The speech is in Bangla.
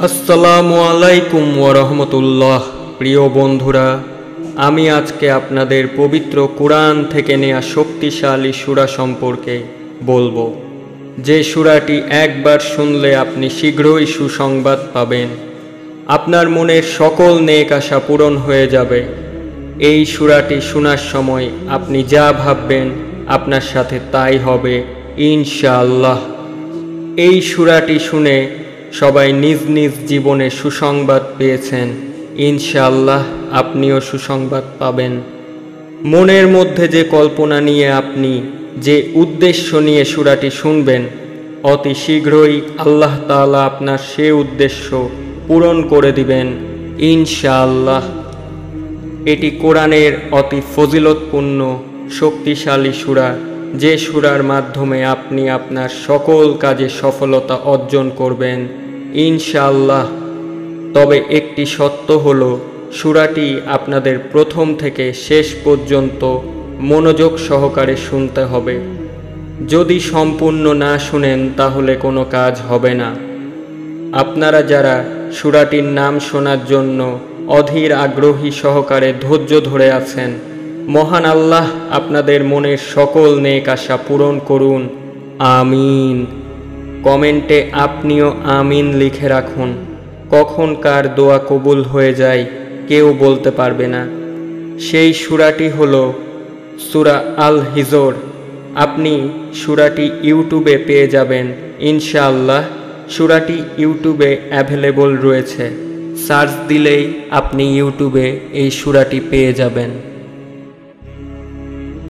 আসসালামু আলাইকুম ওয়া রাহমাতুল্লাহ। প্রিয় বন্ধুরা, আমি আজকে আপনাদের পবিত্র কুরআন থেকে নেওয়া শক্তিশালী সূরা সম্পর্কে বলবো, যে সূরাটি একবার শুনলে আপনি শীঘ্রই সুসংবাদ পাবেন। আপনার মনের সকল নেক আশা পূরণ হয়ে যাবে। এই সূরাটি শোনার সময় আপনি যা ভাববেন আপনার সাথে তাই হবে ইনশাআল্লাহ। এই সূরাটি শুনে সবাই নিজ নিজ জীবনে সুসংবাদ পেয়েছেন। ইনশাআল্লাহ আপনিও সুসংবাদ পাবেন। মনের মধ্যে যে কল্পনা নিয়ে আপনি যে উদ্দেশ্য নিয়ে সূরাটি শুনবেন, অতি শীঘ্রই আল্লাহ তাআলা আপনার সে উদ্দেশ্য পূরণ করে দিবেন ইনশাআল্লাহ। এটি কোরআনের অতি ফজিলতপূর্ণ শক্তিশালী সূরা, যে সূরার মাধ্যমে আপনি আপনার সকল কাজে সফলতা অর্জন করবেন ইনশাআল্লাহ। তবে একটি শর্ত হলো, সূরাটি আপনাদের প্রথম থেকে শেষ পর্যন্ত মনোযোগ সহকারে শুনতে হবে। যদি সম্পূর্ণ না শুনেন তাহলে কোনো কাজ হবে না। আপনারা যারা সূরাটির নাম শোনার জন্য অধীর আগ্রহী সহকারে ধৈর্য ধরে আছেন, মহান আল্লাহ আপনাদের মনের সকল নেক আশা পূরণ করুন, আমিন। কমেন্টে আপনিও আমিন লিখে রাখুন। কখন কার দোয়া কবুল হয়ে যায় কেউ বলতে পারবে না। সেই সূরাটি হলো সূরা আল হিজর। আপনি সূরাটি ইউটিউবে পেয়ে যাবেন ইনশাআল্লাহ। সূরাটি ইউটিউবে অ্যাভেলেবল রয়েছে, সার্চ দিলেই আপনি ইউটিউবে এই সূরাটি পেয়ে যাবেন।